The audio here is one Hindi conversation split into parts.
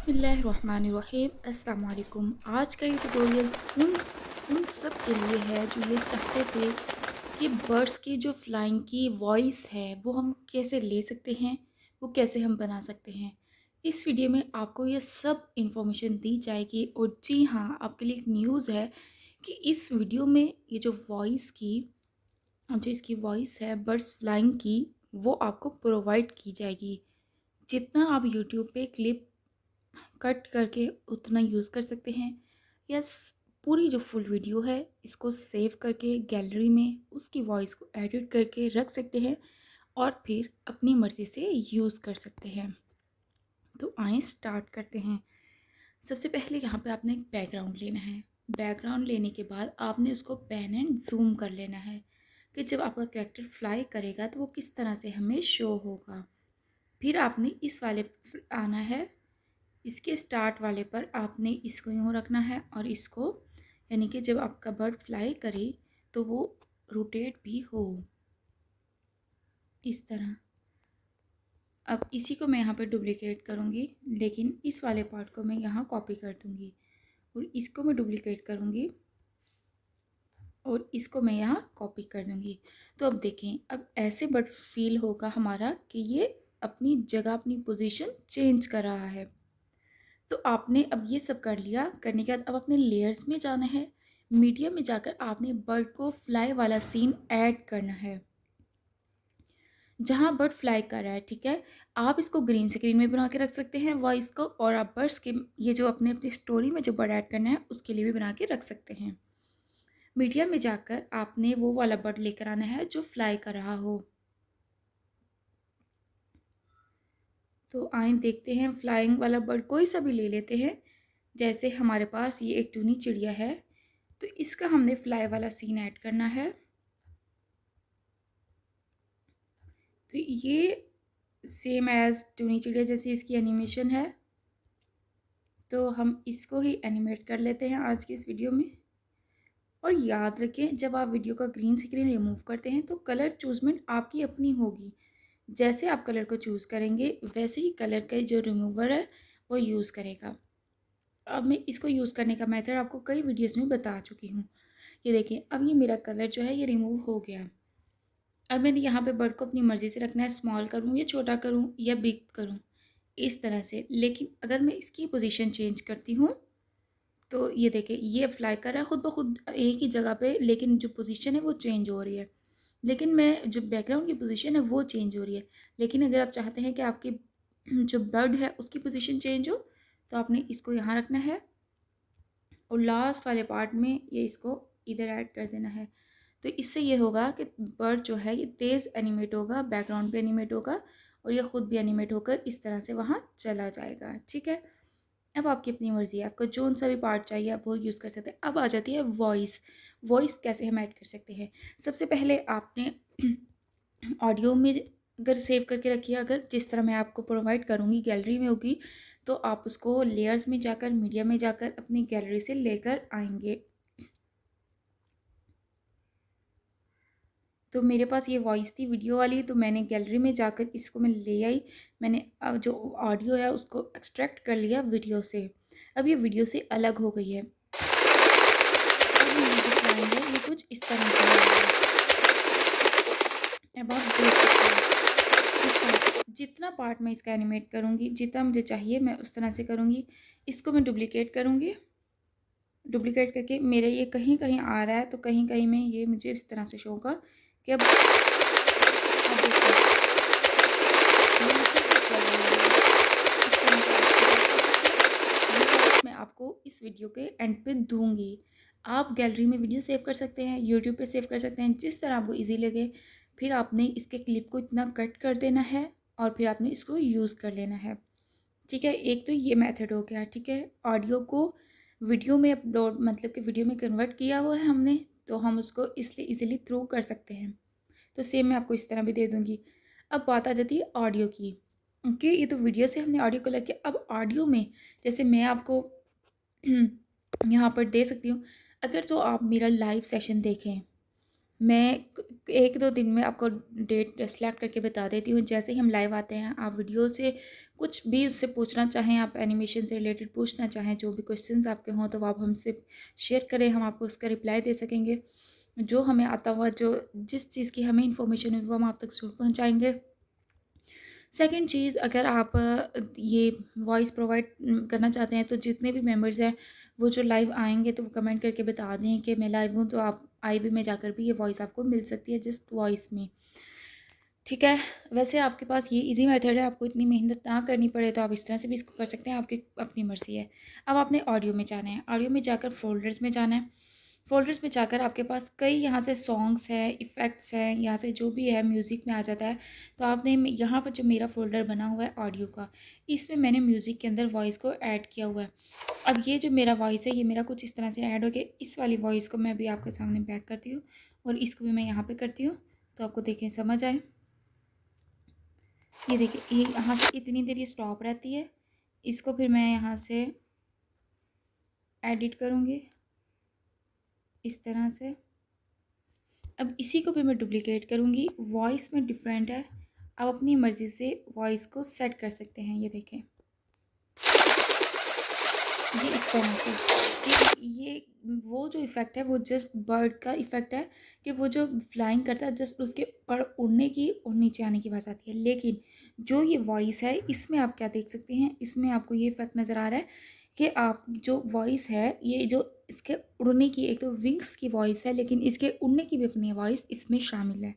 बिस्मिल्लाहिर्रहमानिर्रहीम अस्सलाम वालेकुम। आज का ये ट्यूटोरियल उन उन सब के लिए है जो ये चाहते थे कि बर्ड्स की जो फ्लाइंग की वॉइस है वो हम कैसे ले सकते हैं, वो कैसे हम बना सकते हैं। इस वीडियो में आपको ये सब इन्फॉर्मेशन दी जाएगी और जी हाँ, आपके लिए एक न्यूज़ है कि इस वीडियो में ये जो इसकी वॉइस है बर्ड्स फ्लाइंग की, वो आपको प्रोवाइड की जाएगी। जितना आप यूट्यूब पे क्लिप कट करके उतना यूज़ कर सकते हैं या पूरी जो फुल वीडियो है इसको सेव करके गैलरी में उसकी वॉइस को एडिट करके रख सकते हैं और फिर अपनी मर्ज़ी से यूज़ कर सकते हैं। तो आइए स्टार्ट करते हैं। सबसे पहले यहाँ पे आपने एक बैकग्राउंड लेना है। बैकग्राउंड लेने के बाद आपने उसको पेन एंड जूम कर लेना है कि जब आपका कैरेक्टर फ्लाई करेगा तो वो किस तरह से हमें शो होगा। फिर आपने इस वाले आना है, इसके स्टार्ट वाले पर आपने इसको यूँ रखना है और इसको, यानी कि जब आपका बर्ड फ्लाई करे तो वो रोटेट भी हो इस तरह। अब इसी को मैं यहाँ पे डुप्लिकेट करूँगी, लेकिन इस वाले पार्ट को मैं यहाँ कॉपी कर दूँगी और इसको मैं डुप्लिकेट करूँगी और इसको मैं यहाँ कॉपी कर दूँगी। तो अब देखें, अब ऐसे बर्ड फील होगा हमारा कि ये अपनी जगह, अपनी पोजीशन चेंज कर रहा है। तो आपने अब ये सब कर लिया। करने के बाद अब अपने लेयर्स में जाना है। मीडिया में जाकर आपने बर्ड को फ्लाई वाला सीन ऐड करना है जहाँ बर्ड फ्लाई कर रहा है। ठीक है, आप इसको ग्रीन स्क्रीन में बना के रख सकते हैं वॉइस को, और आप बर्ड्स के ये जो अपने अपनी स्टोरी में जो बर्ड ऐड करना है उसके लिए भी बना के रख सकते हैं। मीडिया में जाकर आपने वो वाला बर्ड लेकर आना है जो फ्लाई कर रहा हो। तो आए देखते हैं, फ्लाइंग वाला बर्ड कोई सा भी ले लेते हैं। जैसे हमारे पास ये एक टूनी चिड़िया है, तो इसका हमने फ्लाई वाला सीन ऐड करना है। तो ये सेम एज टूनी चिड़िया जैसी इसकी एनिमेशन है, तो हम इसको ही एनिमेट कर लेते हैं आज की इस वीडियो में। और याद रखें, जब आप वीडियो का ग्रीन स्क्रीन रिमूव करते हैं तो कलर चूजमेंट आपकी अपनी होगी। जैसे आप कलर को चूज़ करेंगे वैसे ही कलर का जो रिमूवर है वो यूज़ करेगा। अब मैं इसको यूज़ करने का मेथड आपको कई वीडियोस में बता चुकी हूँ। ये देखिए, अब ये मेरा कलर जो है ये रिमूव हो गया। अब मैंने यहाँ पे बर्ड को अपनी मर्ज़ी से रखना है, स्मॉल करूँ या छोटा करूँ या बिग करूँ, इस तरह से। लेकिन अगर मैं इसकी पोजीशन चेंज करती हूँ तो ये देखिए, ये फ्लाई कर रहा है खुद ब खुद एक ही जगह पे, लेकिन जो पोजीशन है वो चेंज हो रही है। लेकिन मैं जो बैकग्राउंड की पोजीशन है वो चेंज हो रही है। लेकिन अगर आप चाहते हैं कि आपकी जो बर्ड है उसकी पोजीशन चेंज हो, तो आपने इसको यहाँ रखना है और लास्ट वाले पार्ट में ये इसको इधर ऐड कर देना है। तो इससे ये होगा कि बर्ड जो है ये तेज़ एनिमेट होगा, बैकग्राउंड पे एनिमेट होगा और ये खुद भी एनिमेट होकर इस तरह से वहाँ चला जाएगा। ठीक है, अब आपकी अपनी मर्ज़ी है, आपको जोन सा भी पार्ट चाहिए आप वो यूज़ कर सकते हैं। अब आ जाती है वॉइस। वॉइस कैसे हम ऐड कर सकते हैं? सबसे पहले आपने ऑडियो में अगर सेव करके रखिए, अगर जिस तरह मैं आपको प्रोवाइड करूँगी गैलरी में होगी, तो आप उसको लेयर्स में जाकर, मीडिया में जाकर अपनी गैलरी से लेकर आएंगे। तो मेरे पास ये वॉइस थी वीडियो वाली, तो मैंने गैलरी में जाकर इसको मैं ले आई। मैंने जो ऑडियो है उसको एक्सट्रैक्ट कर लिया वीडियो से। अब ये वीडियो से अलग हो गई है। अब ये जो फ्लाइंग है ये कुछ इस तरह से हो रही है। अब आप देख सकते हैं इस तरह से। जितना पार्ट मैं इसका एनिमेट करूँगी, जितना मुझे चाहिए मैं उस तरह से करूँगी। इसको मैं डुप्लिकेट करूँगी। डुप्लिकेट करके मेरे ये कहीं कहीं आ रहा है, तो कहीं कहीं में ये मुझे इस तरह से शो होगा कि अब देखिए ये मुश्किल से चल रही है वॉइस। इस तरह से आप इसको सेट कर सकते हैं। ये वॉइस मैं आपको इस वीडियो के एंड पे दूँगी। आप गैलरी में वीडियो सेव कर सकते हैं, यूट्यूब पे सेव कर सकते हैं, जिस तरह आपको ईज़ी लगे। फिर आपने इसके क्लिप को इतना कट कर देना है और फिर आपने इसको यूज़ कर लेना है। ठीक है, एक तो ये मेथड हो गया। ठीक है, ऑडियो को वीडियो में अपलोड, मतलब कि वीडियो में कन्वर्ट किया हुआ है हमने, तो हम उसको इसलिए ईज़िली थ्रू कर सकते हैं। तो सेम मैं आपको इस तरह भी दे दूँगी। अब बात आ जाती है ऑडियो की, कि ये तो वीडियो से हमने ऑडियो को लेके, अब ऑडियो में जैसे मैं आपको यहाँ पर दे सकती हूँ। अगर तो आप मेरा लाइव सेशन देखें, मैं 1-2 दिन में आपको डेट सेलेक्ट करके बता देती हूँ। जैसे ही हम लाइव आते हैं, आप वीडियो से कुछ भी उससे पूछना चाहें, आप एनिमेशन से रिलेटेड पूछना चाहें, जो भी क्वेश्चंस आपके हों, तो आप हमसे शेयर करें, हम आपको उसका रिप्लाई दे सकेंगे। जो हमें आता हुआ, जो जिस चीज़ की हमें इन्फॉर्मेशन है, वो हम आप तक ज़रूर पहुँचाएँगे। सेकंड चीज़, अगर आप ये वॉइस प्रोवाइड करना चाहते हैं, तो जितने भी मेंबर्स हैं, वो जो लाइव आएँगे तो वो कमेंट करके बता दें कि मैं लाइव हूँ, तो आप आईबी में जाकर भी ये वॉइस आपको मिल सकती है, जस्ट वॉइस में। ठीक है? वैसे आपके पास ये ईज़ी मेथड है, आपको इतनी मेहनत ना करनी पड़े, तो आप इस तरह से भी इसको कर सकते हैं, आपकी अपनी मर्ज़ी है। अब आपने ऑडियो में जाना है, ऑडियो में जाकर फ़ोल्डर्स में जाना है। फ़ोल्डर्स में जाकर आपके पास कई यहाँ से सॉन्ग्स हैं, इफ़ेक्ट्स हैं, यहाँ से जो भी है म्यूज़िक में आ जाता है। तो आपने यहाँ पर जो मेरा फ़ोल्डर बना हुआ है ऑडियो का, इसमें मैंने म्यूज़िक के अंदर वॉइस को ऐड किया हुआ है। अब ये जो मेरा वॉइस है, ये मेरा कुछ इस तरह से ऐड हो गया। इस वाली वॉइस को मैं अभी आपके सामने बैक करती हूँ और इसको भी मैं यहाँ पे करती हूँ, तो आपको देखें समझ आए। ये देखिए, ये यहाँ से इतनी देर ये स्टॉप रहती है। इसको फिर मैं यहाँ से एडिट करूँगी इस तरह से। अब इसी को फिर मैं डुप्लिकेट करूँगी। वॉइस में डिफरेंट है, आप अपनी मर्ज़ी से वॉइस को सेट कर सकते हैं। ये देखें, ये इस तरह से कि ये वो जो इफ़ेक्ट है, वो जस्ट बर्ड का इफ़ेक्ट है कि वो जो फ्लाइंग करता है, जस्ट उसके ऊपर उड़ने की और नीचे आने की आवाज़ आती है। लेकिन जो ये वॉइस है, इसमें आप क्या देख सकते हैं, इसमें आपको ये इफ़ेक्ट नज़र आ रहा है कि आप जो वॉइस है, ये जो इसके उड़ने की, एक तो विंग्स की वॉइस है, लेकिन इसके उड़ने की भी अपनी वॉइस इसमें शामिल है।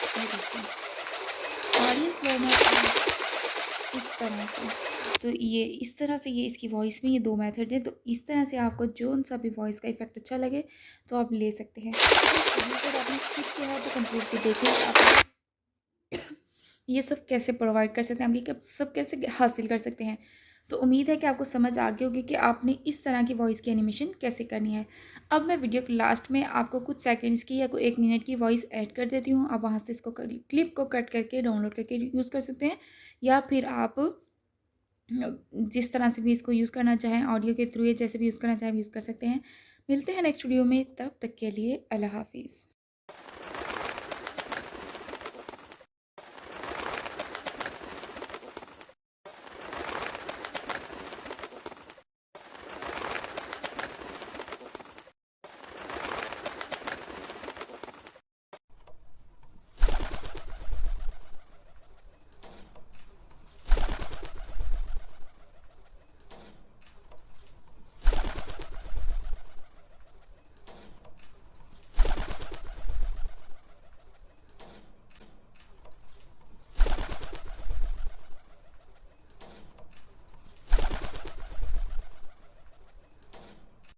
ये देखिए, और ये स्लो मोशन इस तरह से। तो ये इस तरह से, ये इसकी वॉइस में ये 2 मेथड हैं। तो इस तरह से आपको जोन-सा भी वॉइस का इफ़ेक्ट अच्छा लगे, तो आप ले सकते हैं। अगर आपने स्किप किया है, तो कंप्लीटली देखें कि आप ये सब कैसे प्रोवाइड कर सकते हैं, हम ये सब कैसे हासिल कर सकते हैं। तो उम्मीद है कि आपको समझ आ गई होगी कि आपने इस तरह की वॉइस की एनिमेशन कैसे करनी है। अब मैं वीडियो के लास्ट में आपको कुछ सेकंड्स की या कोई 1 मिनट की वॉइस ऐड कर देती हूँ। आप वहाँ से इसको क्लिप को कट करके डाउनलोड करके यूज़ कर सकते हैं, या फिर आप जिस तरह से भी इसको यूज़ करना चाहें, ऑडियो के थ्रू या जैसे भी यूज़ करना चाहें, यूज़ कर सकते हैं। मिलते हैं नेक्स्ट वीडियो में, तब तक के लिए अल्लाह हाफ़िज़।